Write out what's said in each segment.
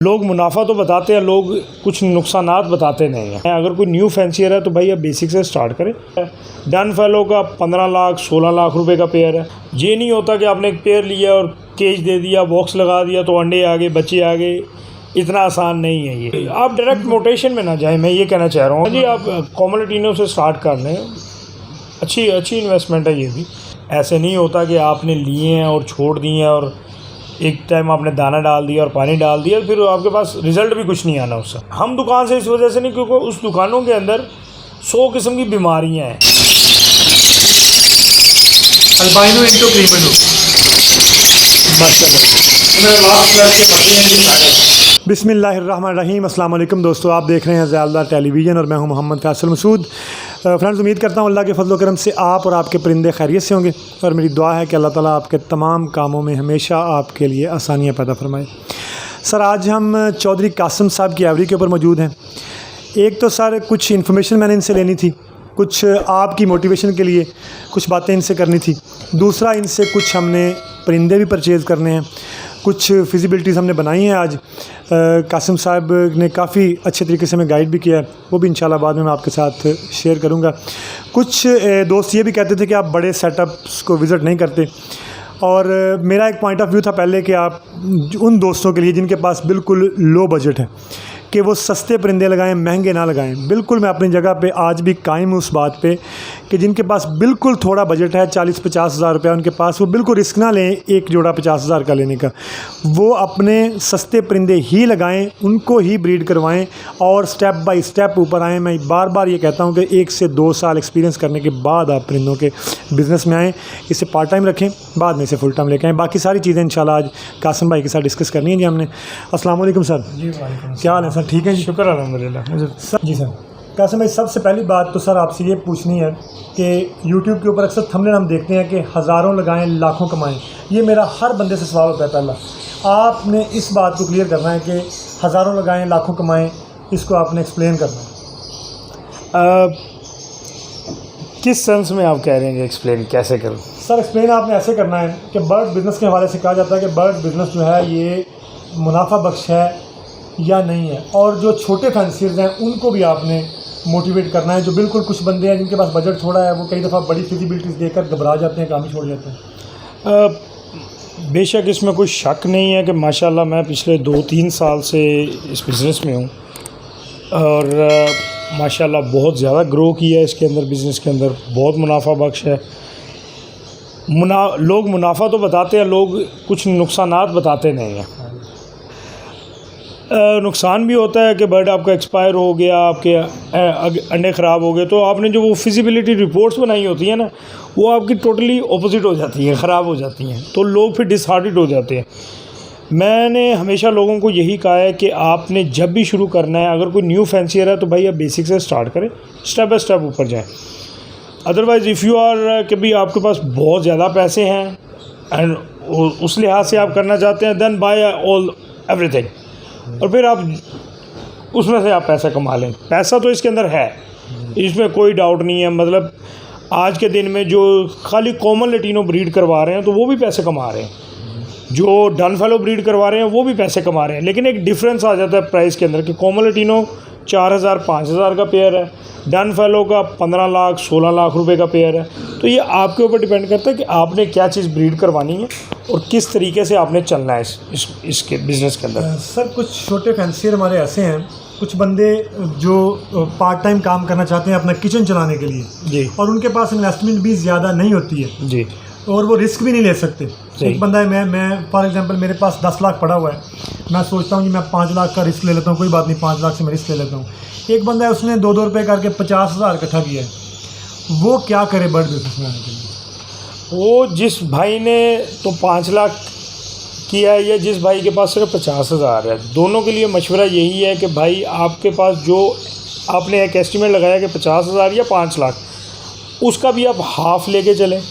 लोग मुनाफा तो बताते हैं, लोग कुछ नुकसानात बताते नहीं हैं। अगर कोई न्यू फैंसियर है तो भाई आप बेसिक से स्टार्ट करें। डन फैलो का 15 लाख 16 लाख रुपए का पेयर है। ये नहीं होता कि आपने एक पेयर लिया और केज दे दिया, बॉक्स लगा दिया तो अंडे आ गए, बच्चे आ गए। इतना आसान नहीं है ये। आप डायरेक्ट मोटेशन में ना जाएं, मैं ये कहना चाह रहा हूँ जी। आप कॉमोलेटिनो से स्टार्ट कर लें, अच्छी इन्वेस्टमेंट है ये भी। ऐसे नहीं होता कि आपने लिए हैं और छोड़ दिए हैं और एक टाइम आपने दाना डाल दिया और पानी डाल दिया, फिर आपके पास रिज़ल्ट भी कुछ नहीं आना उससे। हम दुकान से इस वजह से नहीं, क्योंकि उस दुकानों के अंदर 100 किस्म की बीमारियां हैं। अल्बाइनो इंटोक्रीमनो बिस्मिल्लाहिर्रहमानिर्रहीम। अस्सलाम वालेकुम दोस्तों, आप देख रहे हैं ज़ियादार टेलीविज़न और मैं हूं मोहम्मद फैसल मसूद। फ्रेंड्स, उम्मीद करता हूं अल्लाह के फजल करम से आप और आपके परिंदे खैरियत से होंगे और मेरी दुआ है कि अल्लाह ताला आपके तमाम कामों में हमेशा आपके लिए आसानियां पैदा फरमाए। सर, आज हम चौधरी कासिम साहब की एवरी के ऊपर मौजूद हैं। एक तो सर कुछ इन्फॉर्मेशन मैंने इनसे लेनी थी, कुछ आपकी मोटिवेशन के लिए कुछ बातें इनसे करनी थी। दूसरा, इनसे कुछ हमने परिंदे भी परचेज़ करने हैं, कुछ फिजिबिलिटीज़ हमने बनाई हैं। आज कासिम साहब ने काफ़ी अच्छे तरीके से हमें गाइड भी किया है, वो भी इंशाल्लाह बाद में मैं आपके साथ शेयर करूँगा। कुछ दोस्त ये भी कहते थे कि आप बड़े सेटअप्स को विज़िट नहीं करते, और मेरा एक पॉइंट ऑफ व्यू था पहले कि आप उन दोस्तों के लिए जिनके पास बिल्कुल लो बजट है कि वो सस्ते परिंदे लगाएं, महंगे ना लगाएं। बिल्कुल मैं अपनी जगह पे आज भी कायम हूँ उस बात पे कि जिनके पास बिल्कुल थोड़ा बजट है, 40-50 हज़ार रुपया उनके पास, वो बिल्कुल रिस्क ना लें एक जोड़ा 50 हज़ार का लेने का। वो अपने सस्ते परिंदे ही लगाएं, उनको ही ब्रीड करवाएं और स्टेप बाय स्टेप ऊपर आएँ। मैं बार बार ये कहता हूँ कि 1 से 2 साल एक्सपीरियंस करने के बाद आप परिंदों के बिज़नेस में आएँ। इसे पार्ट टाइम रखें, बाद में इसे फुल टाइम लेके आएँ। बाकी सारी चीज़ें इंशाल्लाह आज कासिम भाई के साथ डिस्कस करनी है जी हमने। अस्सलाम वालेकुम सर। जी वालेकुम। क्या हाल है सर? ठीक है जी, शुक्र अल्हम्दुलिल्लाह। जी सर। कासिम भाई, सबसे पहली बात तो सर आपसे ये पूछनी है कि यूट्यूब के ऊपर अक्सर थंबनेल हम देखते हैं कि हज़ारों लगाएं लाखों कमाएं। ये मेरा हर बंदे से सवाल होता है। पहला आपने इस बात को क्लियर करना है कि हज़ारों लगाएं लाखों कमाएं, इसको आपने एक्सप्लेन करना है। किस सेंस में आप कह रहे हैं, एक्सप्लेन कैसे करूँ? सर, एक्सप्लेन आपने ऐसे करना है कि बर्ड बिज़नेस के हवाले से कहा जाता है कि बर्ड बिज़नेस जो है ये मुनाफा बख्श है या नहीं है, और जो छोटे फैंसियर्स हैं उनको भी आपने मोटिवेट करना है। जो बिल्कुल कुछ बंदे हैं जिनके पास बजट थोड़ा है, वो कई दफ़ा बड़ी फिजिबिलिटीज़ देखकर घबरा जाते हैं, काम ही छोड़ जाते हैं। बेशक इसमें कोई शक नहीं है कि माशाल्लाह मैं पिछले 2-3 साल से इस बिज़नेस में हूँ और माशाल्लाह बहुत ज़्यादा ग्रो किया है इसके अंदर। बिज़नेस के अंदर बहुत मुनाफा बख्श है। लोग मुनाफा तो बताते हैं, लोग कुछ नुकसानात बताते नहीं हैं। नुकसान भी होता है कि बर्ड आपका एक्सपायर हो गया, आपके अंडे ख़राब हो गए, तो आपने जो वो फिजिबिलिटी रिपोर्ट्स बनाई होती है ना, वो आपकी टोटली ऑपोजिट हो जाती हैं, ख़राब हो जाती हैं, तो लोग फिर डिसहार्टेड हो जाते हैं। मैंने हमेशा लोगों को यही कहा है कि आपने जब भी शुरू करना है, अगर कोई न्यू फैंसियर है तो भाई आप बेसिक से स्टार्ट करें, स्टेप बाय स्टेप ऊपर जाएँ। अदरवाइज़ इफ़ यू आर कि भाई आपके पास बहुत ज़्यादा पैसे हैं एंड उस लिहाज से आप करना चाहते हैं, देन बाय ऑल एवरीथिंग, और फिर आप उसमें से आप पैसा कमा लें। पैसा तो इसके अंदर है, इसमें कोई डाउट नहीं है। मतलब आज के दिन में जो खाली कॉमन लैटिनो ब्रीड करवा रहे हैं तो वो भी पैसे कमा रहे हैं, जो डन फैलो ब्रीड करवा रहे हैं वो भी पैसे कमा रहे हैं। लेकिन एक डिफरेंस आ जाता है प्राइस के अंदर कि कॉमन लैटिनो 4000-5000 का पेयर है, डन फैलो का 15 लाख 16 लाख रुपए का पेयर है। तो ये आपके ऊपर डिपेंड करता है कि आपने क्या चीज़ ब्रीड करवानी है और किस तरीके से आपने चलना है इसके बिज़नेस के अंदर। सर, कुछ छोटे फैंसियर हमारे ऐसे हैं, कुछ बंदे जो पार्ट टाइम काम करना चाहते हैं अपना किचन चलाने के लिए जी, और उनके पास इन्वेस्टमेंट भी ज़्यादा नहीं होती है जी, और वो रिस्क भी नहीं ले सकते। एक बंदा है, मैं फॉर एग्जांपल मेरे पास 10 लाख पड़ा हुआ है, मैं सोचता हूँ कि मैं 5 लाख का रिस्क ले लेता हूँ, कोई बात नहीं, 5 लाख से मैं रिस्क ले लेता हूँ। एक बंदा है, उसने 2-2 रुपये करके 50 हज़ार इकट्ठा किया है, वो क्या करे बर्ड बिजनेस में आने के लिए? वो जिस भाई ने तो 5 लाख किया है या जिस भाई के पास सिर्फ 50 हज़ार है, दोनों के लिए मशवरा यही है कि भाई आपके पास जो आपने एक एस्टिमेट लगाया कि 50 हज़ार या 5 लाख, उसका भी आप हाफ लेके चलें।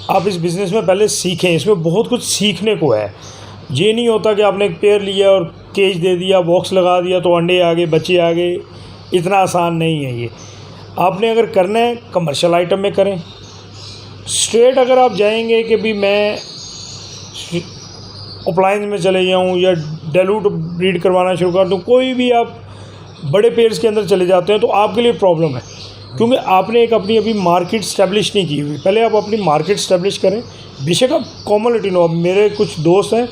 आप इस बिज़नेस में पहले सीखें, इसमें बहुत कुछ सीखने को है। ये नहीं होता कि आपने एक पेयर लिया और केज दे दिया, बॉक्स लगा दिया तो अंडे आ गए, बच्चे आ गए। इतना आसान नहीं है ये। आपने अगर करना है कमर्शियल आइटम में करें। स्ट्रेट अगर आप जाएंगे कि भी मैं अप्लायंस में चले जाऊँ या डेलूट ब्रीड करवाना शुरू कर दूँ, कोई भी आप बड़े पेयर्स के अंदर चले जाते हैं तो आपके लिए प्रॉब्लम है, क्योंकि आपने एक अपनी अभी मार्केट स्टैब्लिश नहीं की हुई। पहले आप अपनी मार्केट स्टैब्लिश करें। बेशक आप कॉमन लटीनो, अब मेरे कुछ दोस्त हैं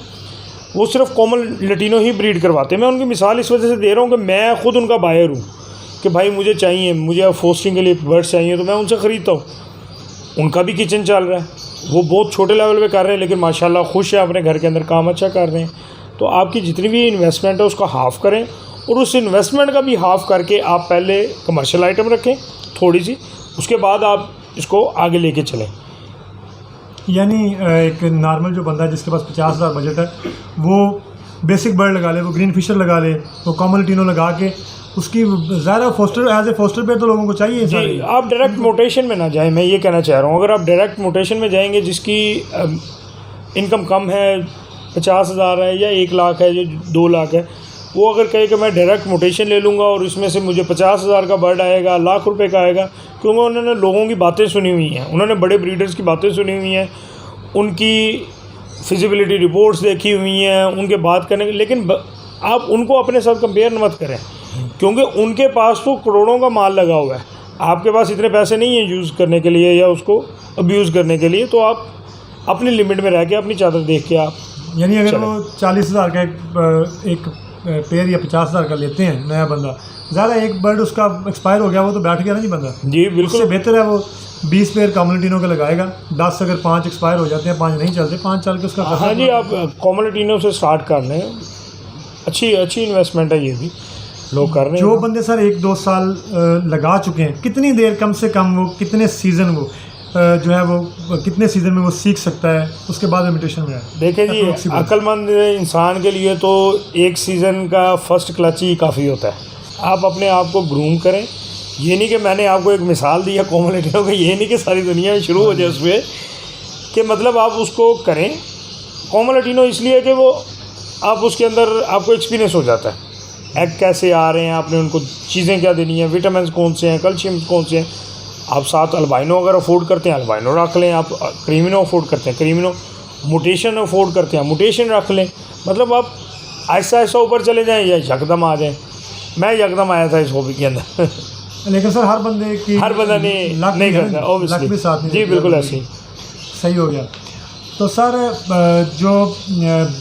वो सिर्फ कॉमन लटीनो ही ब्रीड करवाते हैं। मैं उनकी मिसाल इस वजह से दे रहा हूँ कि मैं ख़ुद उनका बायर हूँ कि भाई मुझे चाहिए, मुझे फोस्टिंग के लिए बर्ड्स चाहिए, तो मैं उनसे ख़रीदता हूँ। उनका भी किचन चल रहा है, वो बहुत छोटे लेवल पे कर रहे हैं, लेकिन माशाल्लाह खुश है, अपने घर के अंदर काम अच्छा कर रहे हैं। तो आपकी जितनी भी इन्वेस्टमेंट है उसका हाफ़ करें, और उस इन्वेस्टमेंट का भी हाफ़ करके आप पहले कमर्शियल आइटम रखें थोड़ी सी, उसके बाद आप इसको आगे लेके चलें। यानी एक नॉर्मल जो बंदा है जिसके पास 50,000 बजट है, वो बेसिक बर्ड लगा ले, वो ग्रीन फिशर लगा ले, वो कॉमन लटीनो लगा के उसकी ज़्यादा फोस्टर एज ए फोस्टर पे तो लोगों को चाहिए। जी, आप डायरेक्ट मोटेशन में ना जाएं, मैं ये कहना चाह रहा हूँ। अगर आप डायरेक्ट मोटेशन में जाएंगे, जिसकी इनकम कम है, 50,000 है या 1 लाख है, जो 2 लाख है, वो अगर कहे कि मैं डायरेक्ट मोटेशन ले लूँगा और इसमें से मुझे 50,000 का बर्ड आएगा, लाख रुपए का आएगा, क्योंकि उन्होंने लोगों की बातें सुनी हुई हैं, उन्होंने बड़े ब्रीडर्स की बातें सुनी हुई हैं, उनकी फिजिबिलिटी रिपोर्ट्स देखी हुई हैं, उनके बात करने, लेकिन आप उनको अपने साथ कंपेयर मत करें, क्योंकि उनके पास तो करोड़ों का माल लगा हुआ है। आपके पास इतने पैसे नहीं हैं यूज़ करने के लिए या उसको अब्यूज़ करने के लिए। तो आप अपनी लिमिट में रह के अपनी चादर देख के आप, यानी अगर वो 40,000 का एक पेयर या 50,000 का लेते हैं नया बंदा, ज़्यादा एक बर्ड उसका एक्सपायर हो गया, वो तो बैठ गया ना जी बंदा। जी बिल्कुल, उससे बेहतर है वो 20 पेयर कॉमन लटीनो के लगाएगा, 10 अगर 5 एक्सपायर हो जाते हैं, 5 नहीं चलते, 5 चल के उसका। हाँ जी, आप कॉमन लटीनो से स्टार्ट कर लें, अच्छी इन्वेस्टमेंट है, ये भी लोग कर रहे हैं। जो बंदे सर 1-2 साल लगा चुके हैं, कितनी देर कम से कम वो कितने सीज़न वो जो है वो कितने सीज़न में वो सीख सकता है, उसके बाद म्यूटेशन में है? देखें जी, अक्लमंद इंसान के लिए तो 1 सीज़न का फर्स्ट क्लच ही काफ़ी होता है। आप अपने आप को ग्रूम करें। ये नहीं कि मैंने आपको एक मिसाल दी है कॉमन लटीनो की, ये नहीं कि सारी दुनिया में शुरू हो जाए उस पर, कि मतलब आप उसको करें कॉमन लटीनो, इसलिए कि वो आप उसके अंदर आपको एक्सपीरियंस हो जाता है, एग कैसे आ रहे हैं, आपने उनको चीज़ें क्या देनी है, विटामिन कौन से हैं, कैल्शियम कौन से हैं। आप साथ अल्बाइनो अगर अफोर्ड करते हैं अल्बाइनो रख लें, आप क्रीमिनो अफोर्ड करते हैं क्रीमिनो, मुटेशन अफोर्ड करते हैं मुटेशन रख लें। मतलब आप ऐसा ऐसा ऊपर चले जाएं या यकदम आ जाएं। मैं यकदम आया था इस हॉबी के अंदर लेकिन सर हर बंदा नहीं करता ऑब्वियसली। जी बिल्कुल ऐसे ही सही हो गया। तो सर जो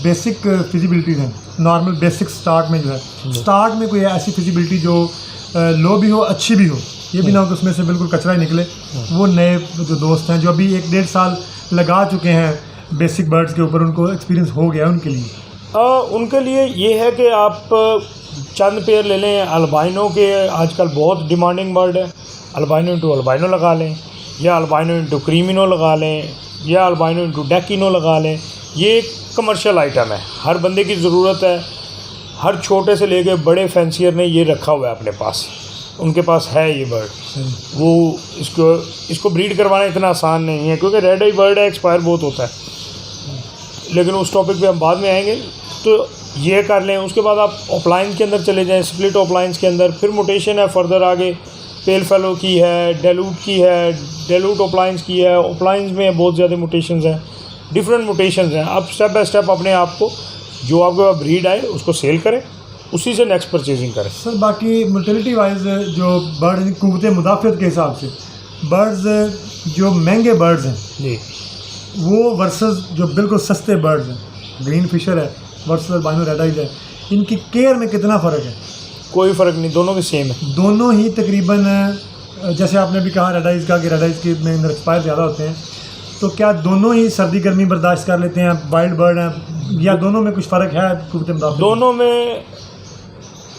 बेसिक फिजिबिलिटीज़ हैं, नॉर्मल बेसिक स्टार्ट में जो है, स्टार्ट में कोई ऐसी फिजिबिलिटी जो लो भी हो अच्छी भी हो, ये भी ना हो कि उसमें से बिल्कुल कचरा ही निकले, वो नए जो दोस्त हैं जो अभी 1-1.5 साल लगा चुके हैं बेसिक बर्ड्स के ऊपर, उनको एक्सपीरियंस हो गया, उनके लिए ये है कि आप चंद पेयर ले लें। अल्बाइनो के आजकल बहुत डिमांडिंग बर्ड है, अल्बाइनो इंटू अल्बाइनो लगा लें, या अल्बाइनो इंटू क्रीमिनो लगा लें, या अल्बाइनो इंटू डेकिनो लगा लें। ये एक कमर्शियल आइटम है, हर बंदे की ज़रूरत है। हर छोटे से लेके बड़े फैंसियर ने ये रखा हुआ है अपने पास, उनके पास है ये बर्ड। वो इसको ब्रीड करवाना इतना आसान नहीं है, क्योंकि रेड आई बर्ड है, एक्सपायर बहुत होता है, लेकिन उस टॉपिक पे हम बाद में आएंगे। तो ये कर लें। उसके बाद आप ऑफलाइन के अंदर चले जाएं, स्प्लिट ऑफलाइंस के अंदर फिर मोटेशन है, फर्दर आगे पेल फेलो की है, डेलूट की है, डेलूट ऑफलाइंस की है। ऑफलाइंस में बहुत ज़्यादा मोटेशंस हैं, डिफरेंट मोटेशंस हैं। आप स्टेप बाय स्टेप अपने आप को जो आपके पास ब्रीड आए उसको सेल करें, उसी से नेक्स्ट परचेजिंग करें। सर बाकी मोटिलिटी वाइज जो बर्ड कुव्वत मुदाफ़त के हिसाब से बर्ड्स जो महंगे बर्ड्स हैं जी, वो वर्सेस जो बिल्कुल सस्ते बर्ड्स हैं, ग्रीन फिशर है वर्सेस अल्बाइनो रेड आइज है, इनकी केयर में कितना फ़र्क है? कोई फ़र्क नहीं, दोनों की सेम है। दोनों ही तकरीबन, जैसे आपने भी कहा रेड आइज का कि रेड आइज के में अंदर एक्सपायर ज़्यादा होते हैं, तो क्या दोनों ही सर्दी गर्मी बर्दाश्त कर लेते हैं, वाइल्ड बर्ड हैं, या दोनों में कुछ फ़र्क है? दोनों में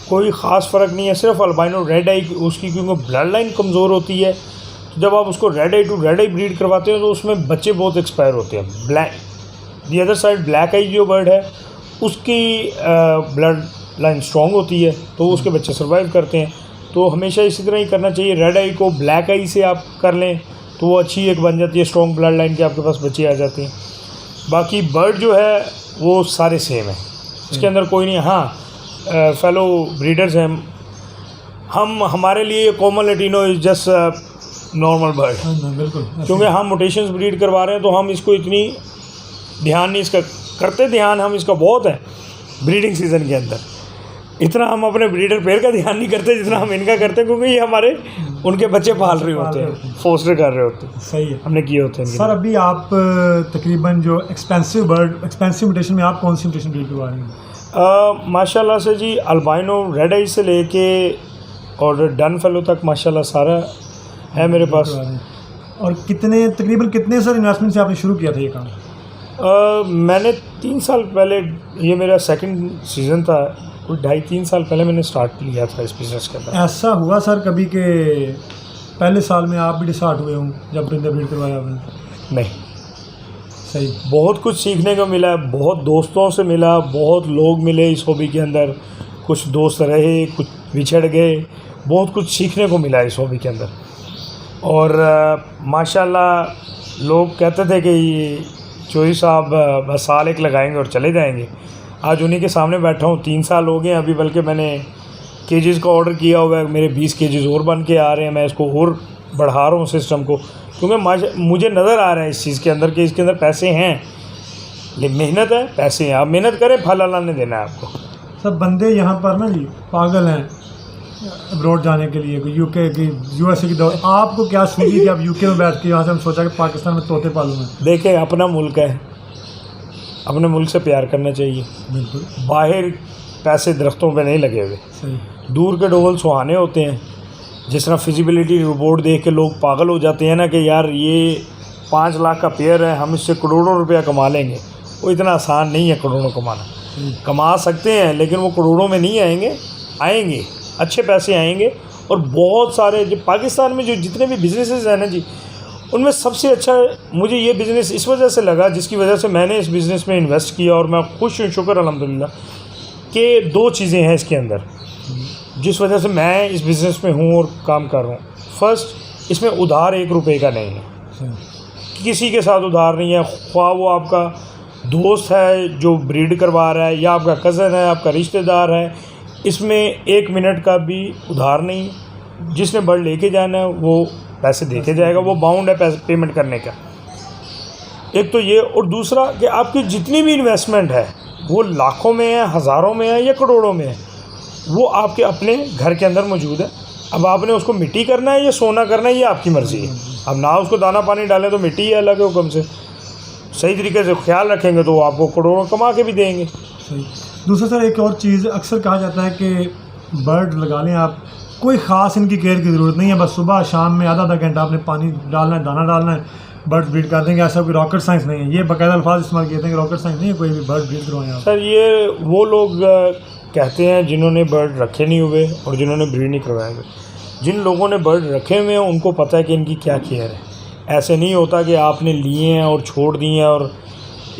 कोई ख़ास फ़र्क नहीं है, सिर्फ अल्बाइनो रेड आई उसकी क्योंकि ब्लड लाइन कमज़ोर होती है, तो जब आप उसको red eye to red eye breed करवाते हैं तो उसमें बच्चे बहुत एक्सपायर होते हैं। Black the other side black eye जो बर्ड है उसकी ब्लड लाइन स्ट्रॉन्ग होती है, तो उसके बच्चे सर्वाइव करते हैं। तो हमेशा इसी तरह ही करना चाहिए। रेड आई को ब्लैक आई से आप कर लें तो वो अच्छी एक बन जाती है, स्ट्रॉन्ग ब्लड लाइन के आपके पास बच्चे आ जाते हैं। बाकी बर्ड जो है वो सारे सेम है, इसके अंदर कोई नहीं। हाँ, फेलो ब्रीडर्स हैं हम, हमारे लिए common Latino is just normal bird, बिल्कुल, क्योंकि हम मोटेशंस ब्रीड करवा रहे हैं तो हम इसको इतनी ध्यान नहीं इसका करते, ध्यान हम इसका बहुत है, ब्रीडिंग सीज़न के अंदर। इतना हम अपने ब्रीडर पेयर का ध्यान नहीं करते जितना हम इनका करते हैं, क्योंकि ये हमारे उनके बच्चे पाल रहे होते हैं, फोस्टर कर रहे होते हैं। सही है, हमने किए होते हैं। सर अभी आप तकरीबन जो एक्सपेंसिव म्यूटेशन में आप कौन सी म्यूटेशन ब्रीड करवा रहे हैं? माशाल्लाह से जी अल्बाइनो रेड आई से लेके और डन फेलो तक माशाल्लाह सारा है मेरे पास। और तकरीबन कितने सर इन्वेस्टमेंट से आपने शुरू किया था ये काम? मैंने 3 साल पहले, ये मेरा सेकंड सीज़न था, कोई 2.5-3 साल पहले मैंने स्टार्ट किया था इस बिज़नेस के अंदर। ऐसा हुआ सर कभी के पहले साल में आप भी डिसार्ट हुए हों जब परिंदा ब्रीड करवाया आपने? नहीं, सही, बहुत कुछ सीखने को मिला, बहुत दोस्तों से मिला, बहुत लोग मिले इस हॉबी के अंदर। कुछ दोस्त रहे, कुछ बिछड़ गए, बहुत कुछ सीखने को मिला इस हॉबी के अंदर। और माशाल्लाह लोग कहते थे कि ये चोरी साहब बस साल एक लगाएंगे और चले जाएंगे। आज उन्हीं के सामने बैठा हूँ, 3 साल हो गए अभी, बल्कि मैंने केजेस का ऑर्डर किया हुआ है, मेरे 20 केजेस और बन के आ रहे हैं। मैं इसको और बढ़ा रहा हूँ सिस्टम को, क्योंकि मुझे नज़र आ रहा है इस चीज़ के अंदर कि इसके अंदर पैसे हैं, लेकिन मेहनत है, पैसे हैं। आप मेहनत करें, फल अल्लाह ने देना है आपको। सब बंदे यहाँ पर ना जी पागल हैं अब्रॉड जाने के लिए, यूके की यूएसए की दौड़। आपको क्या सूझी कि आप यूके में बैठ के यहाँ से हम सोचा कि पाकिस्तान में तोते पालूंगा? देखें, अपना मुल्क है, अपने मुल्क से प्यार करना चाहिए। बिल्कुल, बाहर पैसे दरख्तों पे नहीं लगे हुए, सही, दूर के ढोल सुहाने होते हैं। जिस तरह फिजिबिलिटी रिपोर्ट देख के लोग पागल हो जाते हैं ना कि यार ये 5 लाख का पेयर है, हम इससे करोड़ों रुपया कमा लेंगे। वो इतना आसान नहीं है करोड़ों कमाना। कमा सकते हैं लेकिन वो करोड़ों में नहीं आएंगे, अच्छे पैसे आएंगे। और बहुत सारे जो पाकिस्तान में जो जितने भी बिजनेसेस हैं ना जी, उनमें सबसे अच्छा मुझे ये बिज़नेस इस वजह से लगा, जिसकी वजह से मैंने इस बिज़नेस में इन्वेस्ट किया और मैं खुश हूँ, शुक्र अल्हम्दुलिल्लाह, कि 2 चीज़ें हैं इसके अंदर जिस वजह से मैं इस बिज़नेस में हूँ और काम कर रहा हूँ। फर्स्ट, इसमें उधार 1 रुपये का नहीं है, किसी के साथ उधार नहीं है। ख्वाह वो आपका दोस्त है जो ब्रीड करवा रहा है या आपका कज़न है, आपका रिश्तेदार है, इसमें 1 मिनट का भी उधार नहीं। जिसने बर्ड लेके जाना है वो पैसे देके जाएगा, वो बाउंड है पैसे पेमेंट करने का। एक तो ये, और दूसरा कि आपकी जितनी भी इन्वेस्टमेंट है वो लाखों में है, हज़ारों में है या करोड़ों में है, वो आपके अपने घर के अंदर मौजूद है। अब आपने उसको मिट्टी करना है या सोना करना है, ये आपकी मर्ज़ी है। अब ना उसको दाना पानी डालें तो मिट्टी है अल्लाह के हुक्म से। सही तरीके से ख्याल रखेंगे तो वो आपको करोड़ों कमा के भी देंगे। सही। दूसरा सर एक और चीज़ अक्सर कहा जाता है कि बर्ड लगा लें आप, कोई ख़ास इनकी केयर की ज़रूरत नहीं है, बस सुबह शाम में आधा घंटा आपने पानी डालना है, दाना डालना है, बर्ड ब्रीड कर देंगे। ऐसा कोई रॉकेट साइंस नहीं है। ये बाकायदा अल्फाज इस्तेमाल किए थे कि रॉकेट साइंस नहीं है, कोई भी बर्ड ब्रीड करवाएं आप। सर ये वो लोग कहते हैं जिन्होंने बर्ड रखे नहीं हुए और जिन्होंने ब्रीड नहीं करवाए हुए। जिन लोगों ने बर्ड रखे हुए हैं उनको पता है कि इनकी क्या केयर है। ऐसे नहीं होता कि आपने लिए हैं और छोड़ दिए हैं और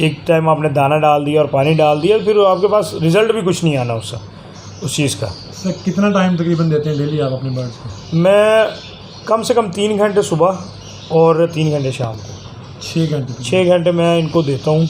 एक टाइम आपने दाना डाल दिया और पानी डाल दिया, फिर आपके पास रिज़ल्ट भी कुछ नहीं आना उससे, उस चीज़ का। सर कितना टाइम तकरीबन देते हैं डेली आप अपने बर्ड्स को? मैं कम से कम 3 घंटे सुबह और 3 घंटे शाम को। 6 घंटे? 6 घंटे मैं इनको देता हूँ,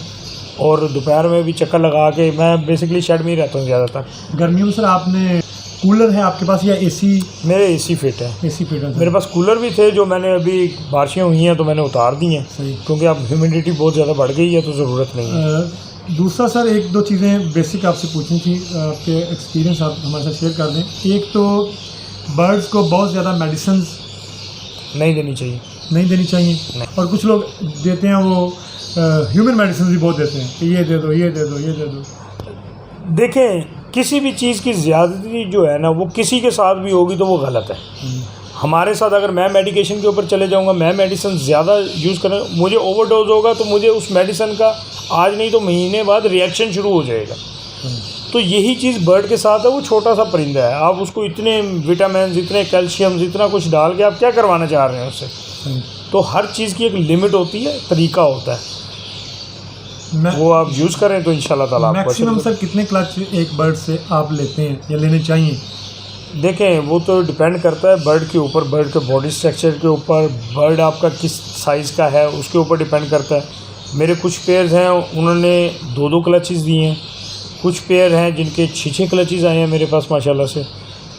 और दोपहर में भी चक्कर लगा के मैं बेसिकली शेड में ही रहता हूँ ज़्यादातर। गर्मियों में सर आपने कूलर है आपके पास या एसी? मेरे एसी फिट है। एसी फिट है। मेरे पास कूलर भी थे जो मैंने अभी बारिशें हुई हैं तो मैंने उतार दी हैं, क्योंकि अब ह्यूमिडिटी बहुत ज़्यादा बढ़ गई है तो ज़रूरत नहीं है। दूसरा सर 1-2 चीज़ें बेसिक आपसे पूछनी थी, आपके एक्सपीरियंस आप हमारे साथ शेयर कर दें। एक तो बर्ड्स को बहुत ज़्यादा मेडिसिन नहीं देनी चाहिए। नहीं देनी चाहिए, और कुछ लोग देते हैं वो ह्यूमन मेडिसिन भी बहुत देते हैं कि ये दे दो, ये दे दो, ये दे दो। देखें, किसी भी चीज़ की ज़्यादती जो है ना वो किसी के साथ भी होगी तो वो गलत है। हमारे साथ अगर मैं मेडिकेशन के ऊपर चले जाऊंगा, मैं मेडिसिन ज़्यादा यूज़ करूँ, मुझे ओवरडोज होगा तो मुझे उस मेडिसिन का आज नहीं तो महीने बाद रिएक्शन शुरू हो जाएगा। तो यही चीज़ बर्ड के साथ है। वो छोटा सा परिंदा है, आप उसको इतने विटामिन, इतने कैल्शियम, इतना कुछ डाल के आप क्या करवाना चाह रहे हैं उससे? तो हर चीज़ की एक लिमिट होती है, तरीका होता है, वो आप यूज़ करें तो इंशाल्लाह ताला आपको। मैक्सिमम सर कितने क्लच एक बर्ड से आप लेते हैं या लेने चाहिए? देखें, वो तो डिपेंड करता है बर्ड के ऊपर, बर्ड के बॉडी स्ट्रक्चर के ऊपर, बर्ड आपका किस साइज़ का है उसके ऊपर डिपेंड करता है। मेरे कुछ पेयर्स हैं उन्होंने 2-2 क्लचेस दिए हैं, कुछ पेयर हैं जिनके 6-6 क्लचेस आए हैं मेरे पास माशाल्लाह से।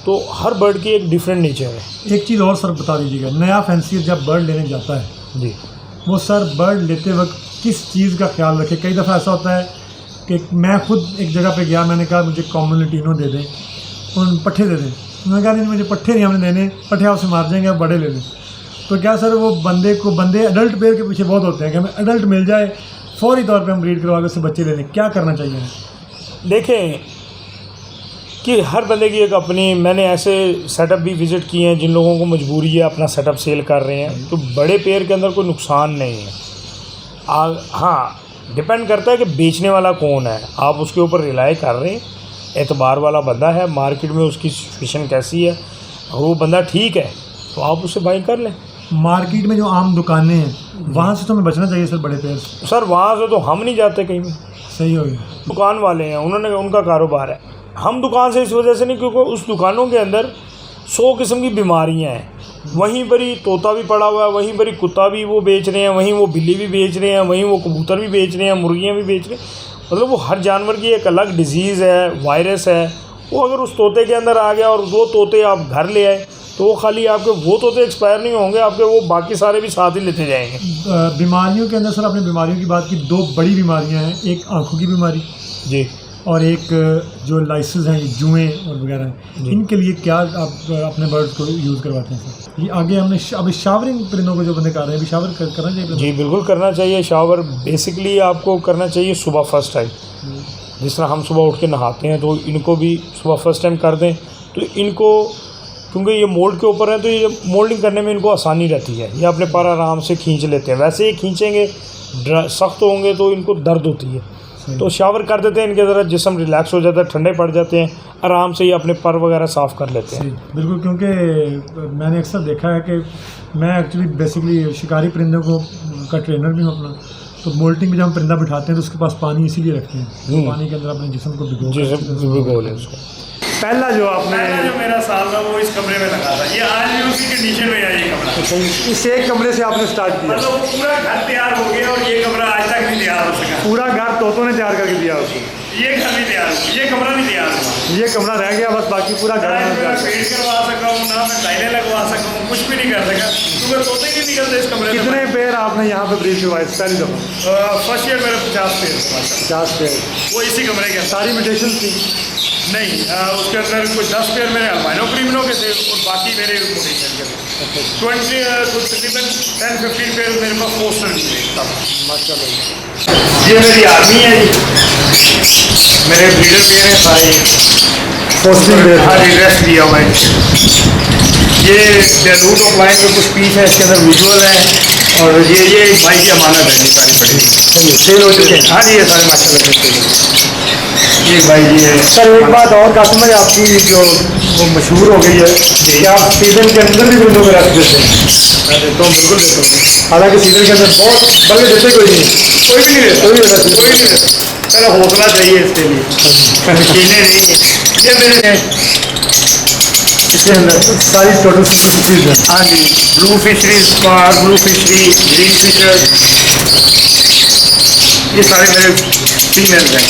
तो हर बर्ड की एक डिफरेंट नेचर है। एक चीज़ और सर बता दीजिएगा, नया फैंसी जब बर्ड लेने जाता है जी, वो सर बर्ड लेते वक्त किस चीज़ का ख्याल रखे? कई दफ़ा ऐसा होता है कि मैं खुद एक जगह पे गया, मैंने कहा मुझे कॉमन लटीनो दे दें, उन पट्ठे दे दें। उन्होंने कहा नहीं मुझे पट्ठे नहीं हमने देने, पट्ठे आपसे मार जाएंगे, आप बड़े ले लें। तो क्या सर वो बंदे अडल्ट पेयर के पीछे बहुत होते हैं कि हमें अडल्ट मिल जाए, फौरी तौर पे हम ब्रीड करवा के उससे बच्चे ले लें, क्या करना चाहिए? देखें कि हर बंदे की एक अपनी, मैंने ऐसे सेटअप भी विज़िट किए हैं जिन लोगों को मजबूरी है अपना सेटअप सेल कर रहे हैं, तो बड़े पेयर के अंदर कोई नुकसान नहीं है। हाँ, डिपेंड करता है कि बेचने वाला कौन है, आप उसके ऊपर रिलाई कर रहे हैं, एतबार वाला बंदा है, मार्केट में उसकी सिचुएशन कैसी है, और वो बंदा ठीक है तो आप उससे बाइंग कर लें। मार्केट में जो आम दुकानें हैं वहाँ से तो हमें बचना चाहिए सर, बड़े पेयर से। सर वहाँ से तो हम नहीं जाते कहीं भी। सही हो गया। दुकान वाले हैं, उन्होंने उनका कारोबार है, हम दुकान से इस वजह से नहीं क्योंकि उस दुकानों के अंदर 100 किस्म की बीमारियां हैं। वहीं पर ही तोता भी पड़ा हुआ है, वहीं पर ही कुत्ता भी वो बेच रहे हैं, वहीं वो बिल्ली भी बेच रहे हैं, वहीं वो कबूतर भी बेच रहे हैं, मुर्गियां भी बेच रहे हैं। मतलब वो हर जानवर की एक अलग डिजीज़ है, वायरस है। वो अगर उस तोते के अंदर आ गया और वो तोते आप घर ले आए तो वो खाली आपके वो तोते एक्सपायर नहीं होंगे, आपके वो बाकी सारे भी साथ ही लेते जाएंगे। बीमारियों के अंदर सर आपने बीमारियों की बात की, 2 बड़ी बीमारियां हैं, एक आंखों की बीमारी जी और एक जो लाइसेंस हैं, ये जुएँ और वगैरह हैं, इनके लिए क्या आप अपने बर्ड्स को यूज़ करवाते हैं सर? ये आगे हमने अभी शावरिंग परिंदों को जो बंदे कर रहे हैं, अभी शावर करना चाहिए? जी बिल्कुल करना चाहिए। शावर बेसिकली आपको करना चाहिए सुबह फर्स्ट टाइम, जिस तरह हम सुबह उठ के नहाते हैं तो इनको भी सुबह फर्स्ट टाइम कर दें। तो इनको क्योंकि ये मोल्ड के ऊपर है तो ये मोल्डिंग करने में इनको आसानी रहती है, ये अपने पर आराम से खींच लेते हैं। वैसे ये खींचेंगे सख्त होंगे तो इनको दर्द होती है, तो शावर कर देते हैं, इनके ज़रा जिस्म रिलैक्स हो जाता है, ठंडे पड़ जाते हैं, आराम से ये अपने पर वगैरह साफ़ कर लेते हैं। बिल्कुल, क्योंकि मैंने अक्सर देखा है कि मैं एक्चुअली बेसिकली शिकारी परिंदों को का ट्रेनर भी हूँ अपना, तो मोल्टिंग में जब हम परिंदा बिठाते हैं तो उसके पास पानी इसीलिए रखते हैं, तो पानी के अंदर अपने जिस्म को भिगो लें उसको। पहला जो मेरा साल था वो इस कमरे में लगा था, ये आज भी उसी कंडीशन में है ये कमरा। इस एक कमरे से आपने स्टार्ट किया? मतलब वो पूरा घर तैयार हो गया और ये कमरा आज तक नहीं तैयार हो सका। पूरा घर तोतों ने तैयार करके दिया उसको? ये घर नहीं तैयार हुआ, ये कमरा नहीं तैयार हुआ, ये कमरा रह गया बस, बाकी पूरा घर में पेंट करवा सका हूँ, ना मैं टाइलें लगवा सका हूँ, कुछ भी नहीं कर सका क्योंकि तोते नहीं निकलते इस कमरे में। कितने पेड़ आपने यहाँ पे ब्रीड करवाए पहली दफ़ा? फर्स्ट ईयर मेरे 50 पेड़। 50 पेड़? वो इसी कमरे के सारी म्यूटेशन थी? नहीं, उसके अंदर कुछ 10 पेयर मेरे अल्बाइनो क्रिमिनो के थे और बाकी मेरे पोटेंशियल के थे। 20 तकरीबन 10-15 पेयर मेरे पास पोस्टर भी थे। माशाल्लाह। ये मेरी आर्मी है जी, मेरे ब्रीडर पेयर हैं सारे पोस्टिंग पेयर। हाँ जी, रेस्ट दिया हुआ है। ये रूट ऑफ लाइन में कुछ पीस है, इसके अंदर विजुअल है और ये भाई की अमानत है, ये सारी पड़ेगी सेल हो चुके हैं? हाँ जी, ये सारे माशाल्लाह। ये भाई जी है सर। एक बात और कस्टमर आपकी जो वो मशहूर हो गई है कि आप सीज़न के अंदर भी परिंदों को रख देते हैं। तो बिल्कुल देता हूँ, हालांकि सीज़न के अंदर बहुत बल्कि देते कोई नहीं, कोई भी नहीं देता, कोई नहीं देता। पहले हौसला चाहिए इसके लिए, मशीनें नहीं है। ये मेरे इसके अंदर सारी टोटल फिशरीज हैं? हाँ जी, blue fishery, spar blue fishery, green fisher, ये सारे मेरे फीमेल्स हैं,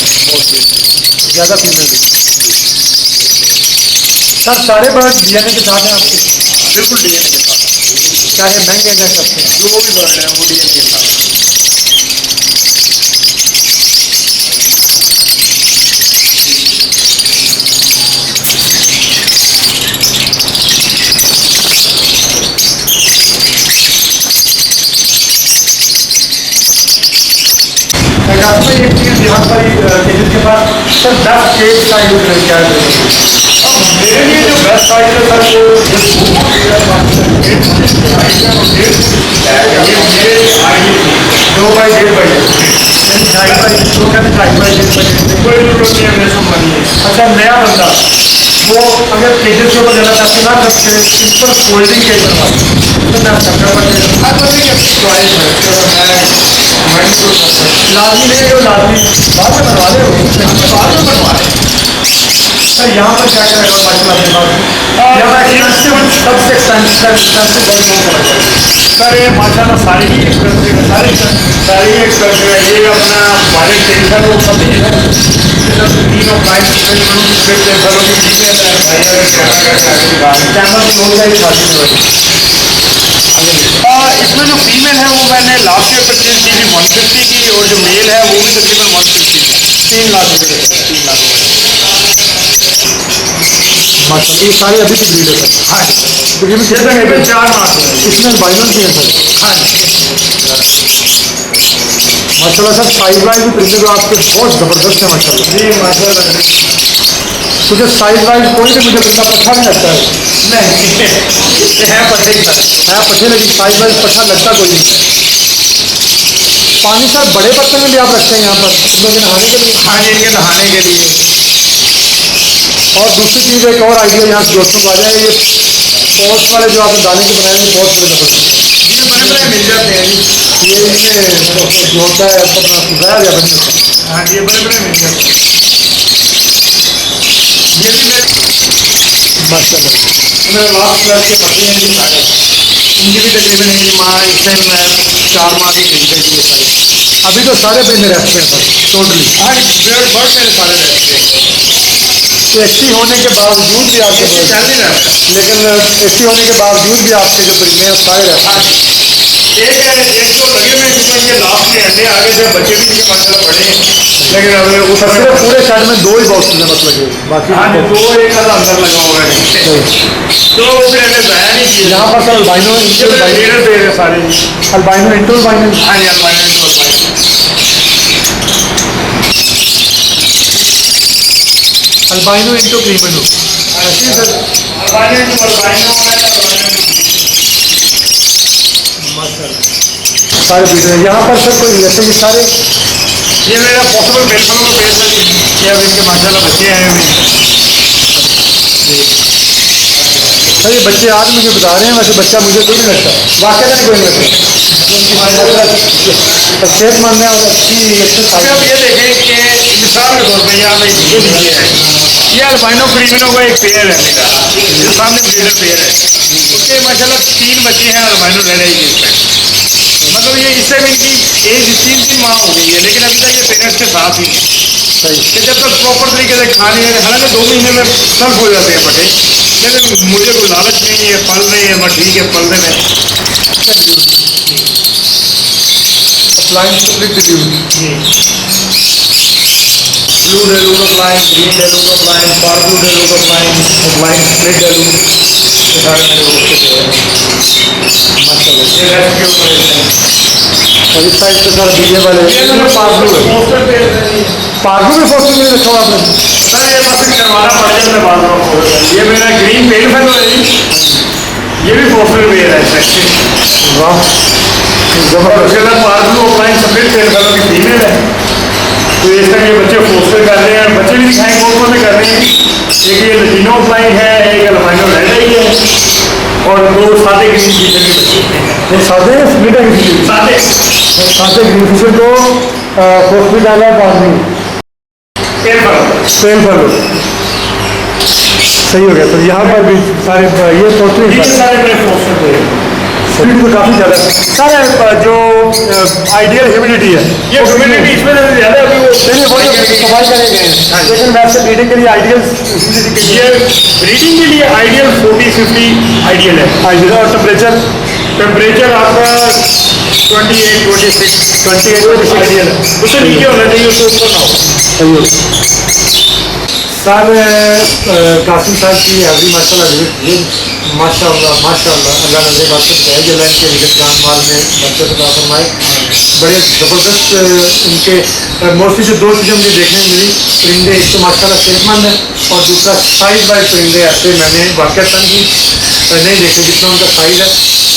ज़्यादा फीमेल है सर। सारे बर्ड डीएनए के साथ हैं आपके? बिल्कुल डीएनए के साथ, चाहे महंगे चाहे सस्ते, जो भी बर्ड है वो डीएनए के साथ। एक चीज़ यहाँ पर जिसके पास सर 10 केज का यूज किया है, मेरे लिए जो बेस्ट साइज है सर वो दो बाई 1.5 कोई जरूरत नहीं है, मेरे सब बनी है। अच्छा, नया बंदा वो अगर केजेस के ऊपर जाना चाहते ना तो सिंपल फोल्डिंग केज बनवा तो मैं सबका हर बंदे की अपनी चॉइस है, लाजमी नहीं है, जो लाजमी बाद में बनवा ले, बाद में बनवा लें। सर यहाँ पर क्या क्या रहेगा सबसे सर ये माशाल्लाह सारी ही एक्सपेंसिव है, सारी ही एक्सपेंसिव है। ये अपना हमारे टेंशन वो सब नहीं है, तीनों प्राइस टेंशनों की चीज़ें कैमरा की लोग है शादी में इसमें जो फीमेल है वो मैंने लास्ट ईयर परचेज की थी 150 की, और जो मेल है वो भी तकरीबन 150 की, 3 लाख रुपये का, 3 लाख रुपये। माशाल्लाह ये सारे अभी की ब्रीड है सर। हाँ जी, तकरीबन ये कितने तकरीबन हैं? 4 माह से है। इसमें अल्बाइनोस भी है सर। हाँ जी, माशाल्लाह सर साइज वाइज भी परिंदे तो आपके बहुत ज़बरदस्त है माशाल्लाह। जी माशाल्लाह। मुझे साइज वाइज कोई भी मुझे परिंदा पट्ठा नहीं लगता है। नहीं ये है पट्टे ही सर। है पट्ठे लेकिन साइज वाइज पट्ठा लगता कोई नहीं। पानी सर बड़े बर्तन में भी आप रखते हैं यहाँ पर परिंदों के नहाने के लिए। हाँ जी, इनके नहाने के लिए। और दूसरी चीज़ एक और आइडिया यहाँ से दोस्तों को आ जाए, ये पॉट्स वाले जो आपने दाने के बनाए हैं पॉट्स बड़े ज़बरदस्त हैं। ये बड़े बड़े मिल जाते हैं जी। ये इनमें जो होता है अपना गैर या बनी होता है। हाँ जी, ये बड़े बड़े मिल जाते हैं। ये भी मेरे माशाल्लाह मेरे लास्ट क्लास के पट्टे हैं जी सारे। इनकी भी तकरीबन एक माह, इससे मैं 4 माह की खरीदे जी ये सारे। अभी तो सारे परिंदे रहते हैं सर टोटली। हाँ जी, बर्ड मेरे सारे रहते हैं। एसी होने के बावजूद भी आपके ये चल नहीं रहा है। लेकिन एसी होने के बावजूद भी आपके जो परिंदे हैं सारे रहते हैं। हाँ जी, एक तो लगे हुए क्योंकि इनके लास्ट के अंडे आगे से बच्चे भी इनके माशाल्लाह बड़े हैं, लेकिन अब वो सर सब सिर्फ पूरे शहर में 2 ही बॉक्स हैं मतलब ये बाकी हाँ जी, 2 एक आधा अंदर लगा हुआ है। तो वो फिर मैंने जाया नहीं किया। यहाँ पर सर अल्बाइनो ये मेरे डेढ़ पेड़ है सारे जी। अल्बाइनो इंटू अल्बाइनो हाँ जी, अल्बाइनो तो अल्बाइनो। Albino into creamino. ऐसे ही सर अल्बाइनो तो अल्बाइनो है, सारे बीट हैं यहाँ पर सर कोई जैसे ये सारे ये मेरा पॉसिबल बेलफलों का पेड़ था जी। ये अब इनके माशाल्लाह बच्चे आए हुए हैं। सर ये बच्चे आज मुझे बता रहे हैं, वैसे बच्चा मुझे कोई नहीं लगता, वाकई में कोई नहीं लगता। सेहतमंद है और अच्छी अभी एक्सरसाइज। आप ये देखें कि मिसाल के तौर पर यहाँ पे ये लीजिए है, ये अल्बाइनो क्रीमिनो का एक पेड़ है मेरा, जो सामने ब्रीडर पेड़ है, उसके माशाल्लाह 3 बच्चे हैं अल्बाइनो रह रही है इसमें। मतलब ये इससे भी इनकी एज 3 माह हो गई है, लेकिन अभी तक ये पेरेंट्स के साथ ही है। सही कि जब तक प्रॉपर तरीके से खा नहीं रहे, हालांकि 2 महीने में सब हो जाते हैं बटे, लेकिन मुझे कोई लालच नहीं है, पल रहे हैं, मैं ठीक है पल रहे हैं। अप्लाइंग कंप्लीट ड्यू जी, ब्लू डेलू का प्लाइन, ग्रीन डेलू का प्लाइन, फार ब्लू डेलू का प्लाइन, प्लाइन स्प्लिट डेलू, ये सारे मेरे उसके जो है माशाल्लाह। ये रेस्क्यू ऑपरेशन। और इस साइड पे सर बीजे वाले पार्लू है, पोस्टर पे पार्लू में फोटो में रखा हुआ आपने। सर ये बस करवाना पड़ जाए, मैं बात रहा हूँ। ये मेरा ग्रीन पेल फेलो है जी, ये भी पोस्टर पे है इसमें। वाह और उसके बाद फार ब्लू प्लाइन स्प्लिट पेल फेलो की फीमेल है। तो इस तरह ये बच्चे फोस्टर कर रहे हैं, बच्चे भी दिखाएंगे कौन कौन से कर रहे हैं। एक ये लटीनो प्लाइन है, एक अल्बाइनो रेड है, और 2 सादे ग्रीन फीचर के बच्चे हैं। ये सादे स्प्लिट है किसी सादे सादे ग्रीन फिशर को फोस्टली डाला है पानी पेल फेलो। सेल पर लो। सही हो गया सर। यहाँ पर भी सारे ये पोस्टली ये सारे मेरे पोस्टर पे हैं। स्पीड तो काफ़ी ज़्यादा है। सर जो आइडियल ह्यूमिडिटी है ये ह्यूमिडिटी इसमें से ज़्यादा अभी वो नहीं वो जो सफाई करे गए हैं, लेकिन वैसे ब्रीडिंग के लिए आइडियल ये ब्रीडिंग के लिए आइडियल 40-50 आइडियल है। आइडियल और टेम्परेचर टेम्परेचर आपका 28-26 आइडियल है। उससे नीचे होना चाहिए, उससे ऊपर ना हो। सही हो। सर कासिम साहब की हाजिरी माशाल्लाह माशाल्लाह माशाल्लाह अल्लाह नजर बरकत है जो लाइन के विकट जानमाल में बरकत अता फरमाए। बड़े ज़बरदस्त इनके मोस्टली जो 2 चीज़ें मुझे देखने में मिली, परिंदे एक तो माशाल्लाह सेहतमंद है और दूसरा साइज वाइज परिंदे ऐसे मैंने वाक़ईतन ही नहीं देखे जितना उनका साइज़ है।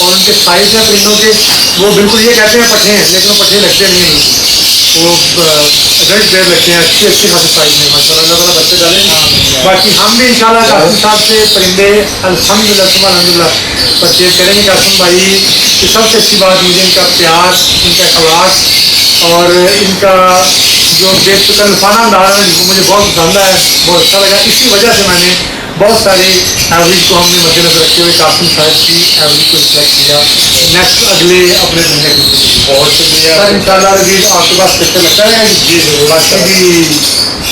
और उनके साइज़ है परिंदों के, वो बिल्कुल ये कहते हैं पट्टे हैं, लेकिन वो पट्टे लगते नहीं हैं। वो रेड पेड़ लगते हैं अच्छी अच्छी खासी साइज में माशाल्लाह। अल्लाह ताला बच्चे डाले। बाकी हम भी इंशाल्लाह कासिम साहब से परिंदे अल्हम्दुलिल्लाह परचेज करेंगे। कासिम भाई की सबसे अच्छी बात मुझे इनका प्यार, इनका अखलाक और इनका जो बेतुकल्लफाना अंदाज़ है, जिसको मुझे बहुत पसंद आया, बहुत अच्छा लगा। इसी वजह से मैंने बहुत सारी एवरेज को हमने मद्देनजर रखते हुए कासिम साहब की एवरेज को सिलेक्ट किया नेक्स्ट अगले अपने दुनिया के लिए। बहुत शुक्रिया सर इंशाल्लाह अजीज आपके पास पिक्चर लगता है जी जरूर बाकी भी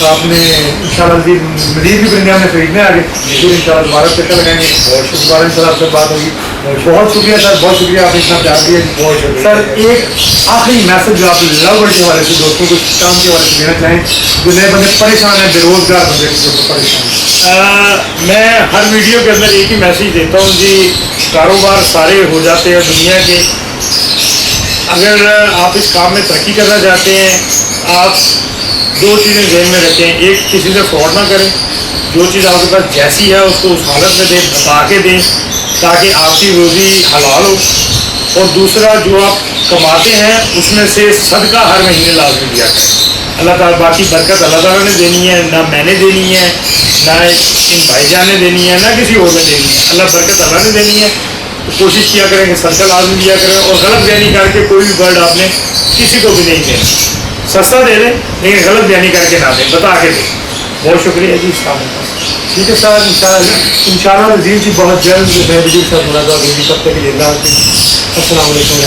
आपने इंशाल्लाह अजीज मजीद भी परिंदे हमने खरीदने आगे फिर इंशाल्लाह दोबारा पिक्चर लगाएंगे दोबारा इंशाल्लाह आपसे बात होगी। बहुत शुक्रिया सर, बहुत शुक्रिया आपने इतना प्यार दिया। बहुत शुक्रिया सर एक आखिरी मैसेज जो आप लव बर्ड के हवाले से दोस्तों को काम के हवाले से देना चाहें जो नए बंदे परेशान हैं बेरोजगार बंदे जो परेशान हैं। मैं हर वीडियो के अंदर एक ही मैसेज देता हूँ जी, कारोबार सारे हो जाते हैं दुनिया के, अगर आप इस काम में तरक्की करना चाहते हैं आप दो चीज़ें ध्यान में रखें। एक, किसी से फ्रॉड ना करें, जो चीज़ आपके पास जैसी है उसको उस हालत में दें, बता के दें ताकि आपकी रोज़ी हलाल हो। और दूसरा, जो आप कमाते हैं उसमें से सदका हर महीने लाजमी दिया करें। अल्लाह ताला बाकी बरकत अल्लाह ताला ने देनी है, ना मैंने देनी है, ना इन भाईजान ने देनी है, ना किसी और ने देनी है। अल्लाह बरकत अल्लाह ने देनी है। तो कोशिश किया करें कि सदका लाजमी दिया करें और गलत बयानी करके कोई भी बर्ड आपने किसी को भी नहीं देना। सस्ता दे दें लेकिन गलत बयानी करके ना दें, बता के दें। बहुत शुक्रिया जी इस काम का। ठीक है सर, इंशाल्लाह अजीज जी बहुत जल्द मैं वीडियो के साथ मुलाकात होगी। तब तक के लिए अल्लाह हाफ़िज़। अस्सलाम वालेकुम।